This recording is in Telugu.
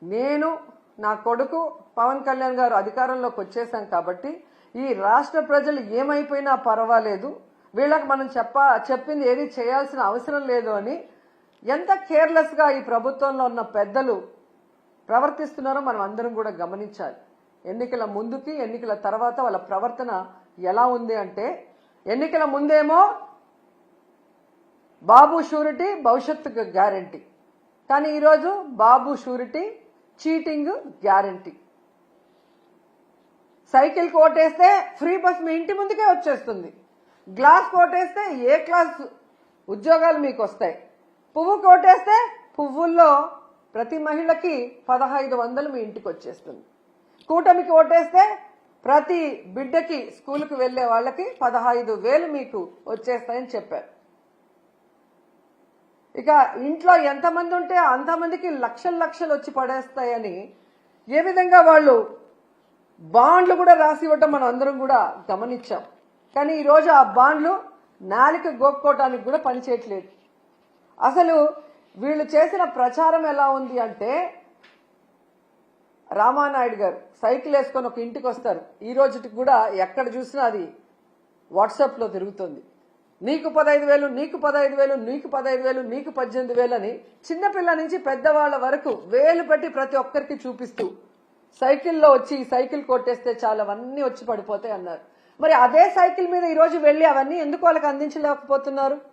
నేను నా కొడుకు పవన్ కళ్యాణ్ గారు అధికారంలోకి వచ్చేసాం కాబట్టి ఈ రాష్ట్ర ప్రజలు ఏమైపోయినా పర్వాలేదు, వీళ్ళకి మనం చెప్పింది ఏది చేయాల్సిన అవసరం లేదు అని ఎంత కేర్లెస్ గా ఈ ప్రభుత్వంలో ఉన్న పెద్దలు ప్రవర్తిస్తున్నారో మనం అందరం కూడా గమనించాలి. ఎన్నికల ముందుకి ఎన్నికల తర్వాత వాళ్ళ ప్రవర్తన ఎలా ఉంది అంటే, ఎన్నికల ముందేమో బాబు షూరిటీ భవిష్యత్తుకు గ్యారంటీ, కానీ ఈరోజు Babu surety cheating guarantee. Cycle కోటేస్తే ఫ్రీ బస్ మీ ఇంటి ముందుకే వచ్చేస్తుంది, గ్లాస్ కోటేస్తే ఏ క్లాస్ ఉద్యోగాలు మీకు వస్తాయి, పువ్వు కోటేస్తే పువ్వుల్లో ప్రతి మహిళకి 1500 మీ ఇంటికి వచ్చేస్తుంది, కూటమికి ఓటేస్తే ప్రతి బిడ్డకి స్కూల్కి వెళ్లే వాళ్ళకి 15,000 మీకు వచ్చేస్తాయని చెప్పారు. ఇక ఇంట్లో ఎంతమంది ఉంటే అంతమందికి లక్షలు వచ్చి పడేస్తాయని ఏ విధంగా వాళ్ళు బాండ్లు కూడా రాసి ఇవ్వటం మనం అందరం కూడా గమనించాం. కానీ ఈరోజు ఆ బాండ్లు నాలిక గోక్కోవటానికి కూడా పనిచేయట్లేదు. అసలు వీళ్ళు చేసిన ప్రచారం ఎలా ఉంది అంటే, రామానాయుడు గారు సైకిల్ వేసుకొని ఒక ఇంటికి వస్తారు, ఈ రోజుకి కూడా ఎక్కడ చూసినా అది వాట్సాప్ లో తిరుగుతుంది. నీకు 15,000, నీకు 15,000, నీకు 15,000, నీకు 18,000 అని చిన్నపిల్ల నుంచి పెద్దవాళ్ల వరకు వేలు పెట్టి ప్రతి ఒక్కరికి చూపిస్తూ సైకిల్లో వచ్చి సైకిల్ కొట్టేస్తే చాలు అవన్నీ వచ్చి పడిపోతాయి అన్నారు. మరి అదే సైకిల్ మీద ఈ రోజు వెళ్లి అవన్నీ ఎందుకు వాళ్ళకి అందించలేకపోతున్నారు?